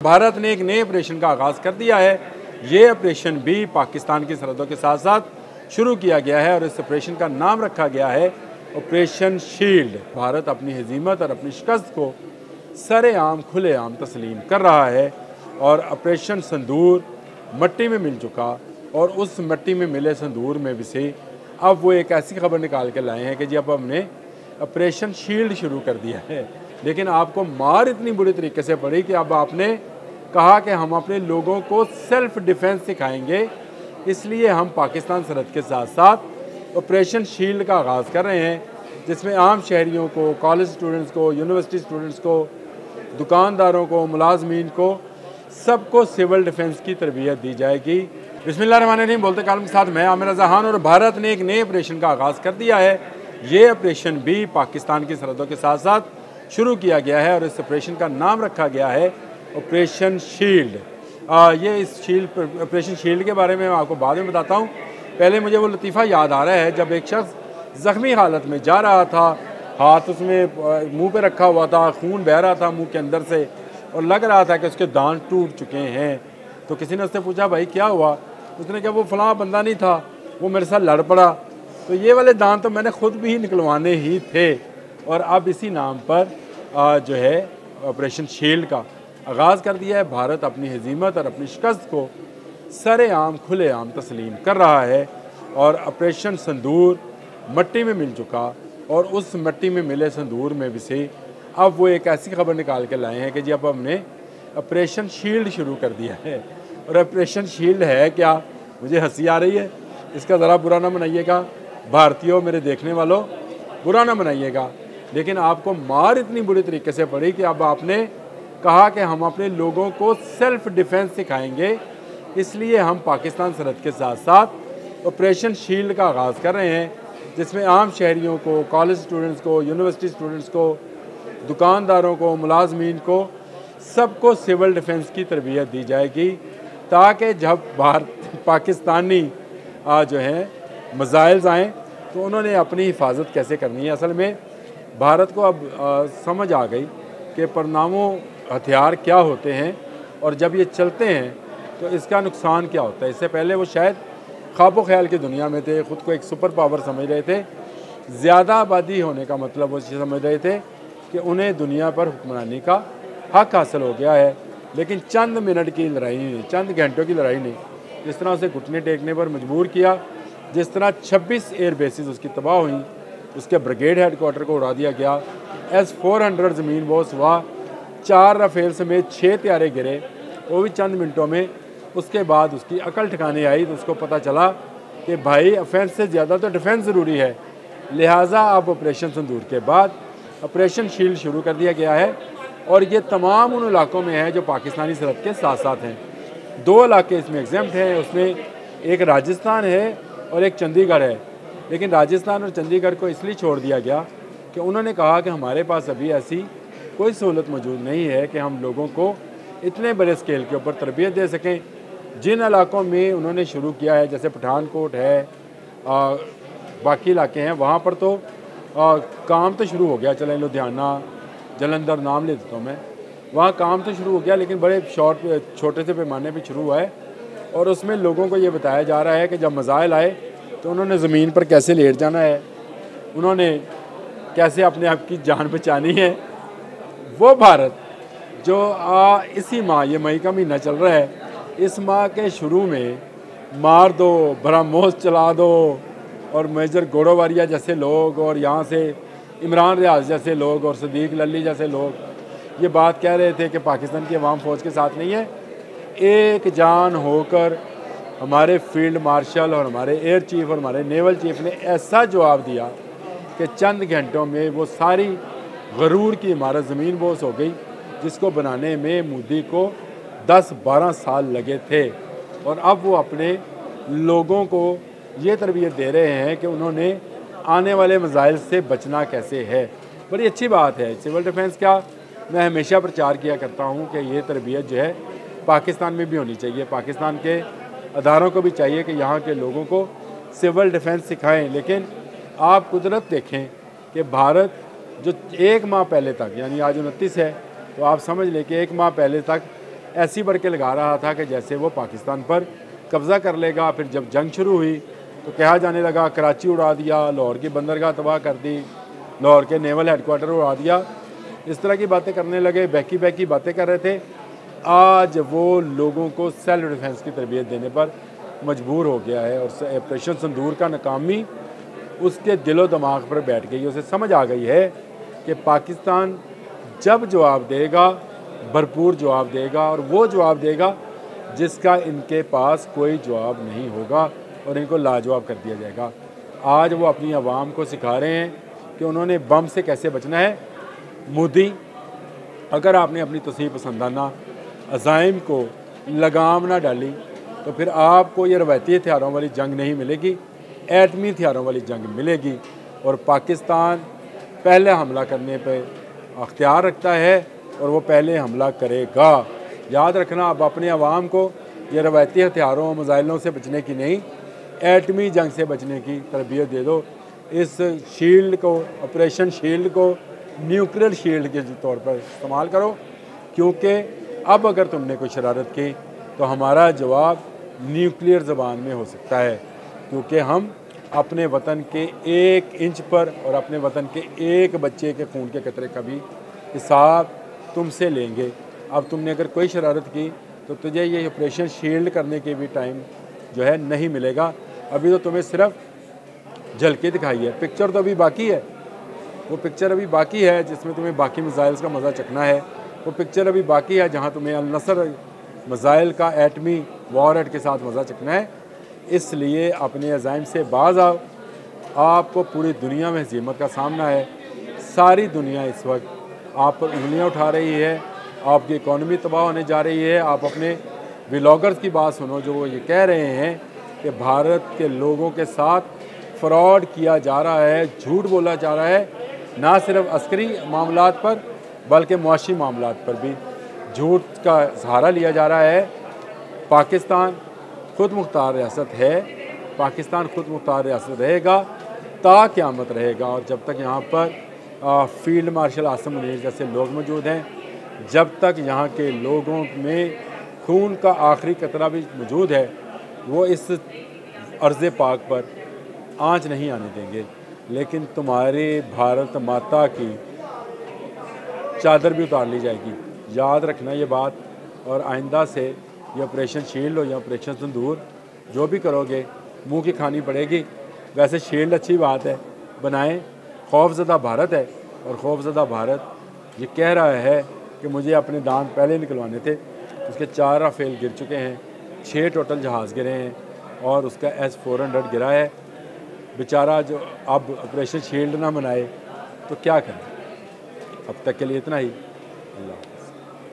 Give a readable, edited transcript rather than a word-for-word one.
भारत ने एक नए ऑपरेशन का आगाज़ कर दिया है। ये ऑपरेशन भी पाकिस्तान की सरहदों के साथ साथ शुरू किया गया है और इस ऑपरेशन का नाम रखा गया है ऑपरेशन शील्ड। भारत अपनी हज़ीमत और अपनी शिकस्त को सरेआम खुलेआम तस्लीम कर रहा है और ऑपरेशन संदूर मट्टी में मिल चुका और उस मट्टी में मिले संदूर में भी से अब वो एक ऐसी खबर निकाल के लाए हैं कि जी अब हमने ऑपरेशन शील्ड शुरू कर दिया है। लेकिन आपको मार इतनी बुरी तरीके से पड़ी कि अब आपने कहा कि हम अपने लोगों को सेल्फ डिफेंस सिखाएंगे, इसलिए हम पाकिस्तान सरहद के साथ साथ ऑपरेशन शील्ड का आगाज़ कर रहे हैं, जिसमें आम शहरियों को, कॉलेज स्टूडेंट्स को, यूनिवर्सिटी स्टूडेंट्स को, दुकानदारों को, मुलाजमीन को, सबको सिविल डिफेंस की तरबियत दी जाएगी। बिस्मिल्लाहिर्रहमानिर्रहीम बोलते कालम के साथ मैं आमिर रज़ा खान। और भारत ने एक नए ऑपरेशन का आगाज़ कर दिया है। ये ऑपरेशन भी पाकिस्तान की सरहदों के साथ साथ शुरू किया गया है और इस ऑपरेशन का नाम रखा गया है ऑपरेशन शील्ड। ये इस ऑपरेशन शील्ड के बारे में मैं आपको बाद में बताता हूँ। पहले मुझे वो लतीफ़ा याद आ रहा है जब एक शख्स ज़ख्मी हालत में जा रहा था, हाथ उसमें मुंह पे रखा हुआ था, खून बह रहा था मुंह के अंदर से और लग रहा था कि उसके दांत टूट चुके हैं। तो किसी ने उससे पूछा भाई क्या हुआ? उसने कहा वो फलां बंदा नहीं था, वो मेरे साथ लड़ पड़ा, तो ये वाले दांत तो मैंने खुद भी निकलवाने ही थे। और अब इसी नाम पर जो है ऑपरेशन शील्ड का आगाज़ कर दिया है। भारत अपनी हज़ीमत और अपनी शिकस्त को सरेआम खुलेआम तस्लीम कर रहा है और ऑपरेशन संदूर मट्टी में मिल चुका और उस मट्टी में मिले संदूर में भी से अब वो एक ऐसी खबर निकाल के लाए हैं कि जी अब हमने ऑपरेशन शील्ड शुरू कर दिया है। और ऑपरेशन शील्ड है क्या? मुझे हंसी आ रही है, इसका ज़रा बुरा ना मनाइएगा भारतीयों, मेरे देखने वालों, बुरा ना मनाइएगा। लेकिन आपको मार इतनी बुरी तरीके से पड़ी कि अब आपने कहा कि हम अपने लोगों को सेल्फ डिफेंस सिखाएंगे, इसलिए हम पाकिस्तान सरहद के साथ साथ ऑपरेशन शील्ड का आगाज़ कर रहे हैं, जिसमें आम शहरियों को, कॉलेज स्टूडेंट्स को, यूनिवर्सिटी स्टूडेंट्स को, दुकानदारों को, मुलाजमीन को, सबको सिविल डिफेंस की तरबियत दी जाएगी, ताकि जब पाकिस्तानी जो हैं मज़ाइल्स आएँ तो उन्होंने अपनी हिफाजत कैसे करनी है। असल में भारत को अब समझ आ गई कि परमाणु हथियार क्या होते हैं और जब ये चलते हैं तो इसका नुकसान क्या होता है। इससे पहले वो शायद ख्वाब ख्याल की दुनिया में थे, ख़ुद को एक सुपर पावर समझ रहे थे। ज़्यादा आबादी होने का मतलब वो समझ रहे थे कि उन्हें दुनिया पर हुक्मरानी का हक हासिल हो गया है। लेकिन चंद मिनट की लड़ाई नहीं, चंद घंटों की लड़ाई नहीं, जिस तरह उसे घुटने टेकने पर मजबूर किया, जिस तरह 26 एयर बेसिस उसकी तबाह हुई, उसके ब्रिगेड हेडक्वार्टर को उड़ा दिया गया, S-400 ज़मीन बोस हुआ, 4 राफेल समेत 6 त्यारे गिरे, वो भी चंद मिनटों में। उसके बाद उसकी अकल ठिकाने आई तो उसको पता चला कि भाई ऑफेंस से ज़्यादा तो डिफेंस ज़रूरी है। लिहाजा अब ऑपरेशन संदूर के बाद ऑपरेशन शील्ड शुरू कर दिया गया है और ये तमाम उन इलाकों में है जो पाकिस्तानी सरहद के साथ साथ हैं। 2 इलाके इसमें एग्जम्प्ट हैं, उसमें एक राजस्थान है और एक चंडीगढ़ है। लेकिन राजस्थान और चंडीगढ़ को इसलिए छोड़ दिया गया कि उन्होंने कहा कि हमारे पास अभी ऐसी कोई सहूलत मौजूद नहीं है कि हम लोगों को इतने बड़े स्केल के ऊपर तरबियत दे सकें। जिन इलाकों में उन्होंने शुरू किया है, जैसे पठानकोट है, बाकी इलाके हैं, वहाँ पर तो काम तो शुरू हो गया। चलें लुधियाना, जलंधर नाम ले देता हूँ मैं, वहाँ काम तो शुरू हो गया, लेकिन बड़े छोटे से पैमाने पे शुरू हुआ है। और उसमें लोगों को ये बताया जा रहा है कि जब मज़ाइल आए तो उन्होंने ज़मीन पर कैसे लेट जाना है, उन्होंने कैसे अपने आप की जान बचानी है। वो भारत जो इसी माह, ये मई का महीना चल रहा है, इस माह के शुरू में मार दो, ब्रह्मोस चला दो और मेजर गोड़ोवारिया जैसे लोग और यहाँ से इमरान रियाज जैसे लोग और सदीक लली जैसे लोग ये बात कह रहे थे कि पाकिस्तान की अवाम फ़ौज के साथ नहीं है। एक जान होकर हमारे फील्ड मार्शल और हमारे एयर चीफ और हमारे नेवल चीफ ने ऐसा जवाब दिया कि चंद घंटों में वो सारी गरूर की इमारत ज़मीन बोस हो गई, जिसको बनाने में मोदी को 10-12 साल लगे थे। और अब वो अपने लोगों को ये तरबियत दे रहे हैं कि उन्होंने आने वाले मज़ाइल से बचना कैसे है। बड़ी अच्छी बात है। सिविल डिफेंस का मैं हमेशा प्रचार किया करता हूँ कि ये तरबियत जो है पाकिस्तान में भी होनी चाहिए। पाकिस्तान के अदारों को भी चाहिए कि यहाँ के लोगों को सिविल डिफेंस सिखाएं। लेकिन आप कुदरत देखें कि भारत जो 1 माह पहले तक, यानी आज 29 है, तो आप समझ लें कि 1 माह पहले तक ऐसी बढ़ के लगा रहा था कि जैसे वो पाकिस्तान पर कब्ज़ा कर लेगा। फिर जब जंग शुरू हुई तो कहा जाने लगा कराची उड़ा दिया, लाहौर की बंदरगाह तबाह कर दी, लाहौर के नेवल हेडक्वार्टर उड़ा दिया। इस तरह की बातें करने लगे, बहकी बहकी बातें कर रहे थे। आज वो लोगों को सेल्फ डिफेंस की तरबियत देने पर मजबूर हो गया है और ऑपरेशन सिंदूर का नाकामी उसके दिलो दिमाग पर बैठ गई। उसे समझ आ गई है कि पाकिस्तान जब जवाब देगा भरपूर जवाब देगा, और वो जवाब देगा जिसका इनके पास कोई जवाब नहीं होगा और इनको लाजवाब कर दिया जाएगा। आज वो अपनी आवाम को सिखा रहे हैं कि उन्होंने बम से कैसे बचना है। मोदी, अगर आपने अपनी तस्वीर पसंदाना अज़ाइम को लगाम ना डाली तो फिर आपको ये रवायती हथियारों वाली जंग नहीं मिलेगी, एटमी हथियारों वाली जंग मिलेगी। और पाकिस्तान पहले हमला करने पर अख्तियार रखता है और वो पहले हमला करेगा। याद रखना, अब अपने आवाम को ये रवायती हथियारों मिसाइलों से बचने की नहीं, एटमी जंग से बचने की तरबियत दे दो। इस शील्ड को, ऑपरेशन शील्ड को न्यूक्लियर शील्ड के तौर पर इस्तेमाल करो, क्योंकि अब अगर तुमने कोई शरारत की तो हमारा जवाब न्यूक्लियर ज़बान में हो सकता है, क्योंकि हम अपने वतन के 1 इंच पर और अपने वतन के एक बच्चे के खून के कतरे का भी हिसाब तुमसे लेंगे। अब तुमने अगर कोई शरारत की तो तुझे ये ऑपरेशन शील्ड करने के भी टाइम जो है नहीं मिलेगा। अभी तो तुम्हें सिर्फ झलकी दिखाई है, पिक्चर तो अभी बाकी है। वो पिक्चर अभी बाकी है जिसमें तुम्हें बाकी मिसाइल्स का मज़ा चखना है। वो पिक्चर अभी बाकी है जहाँ तुम्हें अल-नसर मिसाइल का एटमी वॉरहेड के साथ मज़ा चखना है। इसलिए अपने अज़ाइम से बाज आओ। आपको पूरी दुनिया में हज़ीमत का सामना है। सारी दुनिया इस वक्त आप पर उंगलियाँ उठा रही है, आपकी इकॉनमी तबाह होने जा रही है। आप अपने व्लॉगर्स की बात सुनो जो वो ये कह रहे हैं कि भारत के लोगों के साथ फ्रॉड किया जा रहा है, झूठ बोला जा रहा है, ना सिर्फ अस्करी मामलात पर बल्कि मुआशी मामलात पर भी झूठ का सहारा लिया जा रहा है। पाकिस्तान खुद मुख्तार रियासत है, पाकिस्तान खुद मुख्तार रियासत रहेगा, ता क़यामत रहेगा। और जब तक यहाँ पर फील्ड मार्शल आसिम मुनीर जैसे लोग मौजूद हैं, जब तक यहाँ के लोगों में खून का आखिरी कतरा भी मौजूद है, वो इस अर्ज़ पाक पर आँच नहीं आने देंगे। लेकिन तुम्हारे भारत माता की चादर भी उतार ली जाएगी, याद रखना ये बात। और आइंदा से ये ऑपरेशन शील्ड हो या ऑपरेशन सिंदूर जो भी करोगे मुंह की खानी पड़ेगी। वैसे शील्ड अच्छी बात है, बनाएं। खौफज़दा भारत है और खौफज़दा भारत ये कह रहा है कि मुझे अपने दांत पहले निकलवाने थे, उसके 4 राफेल गिर चुके हैं, 6 टोटल जहाज़ गिरे हैं और उसका S-400 गिरा है। बेचारा जो अब ऑपरेशन शील्ड ना बनाए तो क्या करें। अब तक के लिए इतना ही। अल्लाह।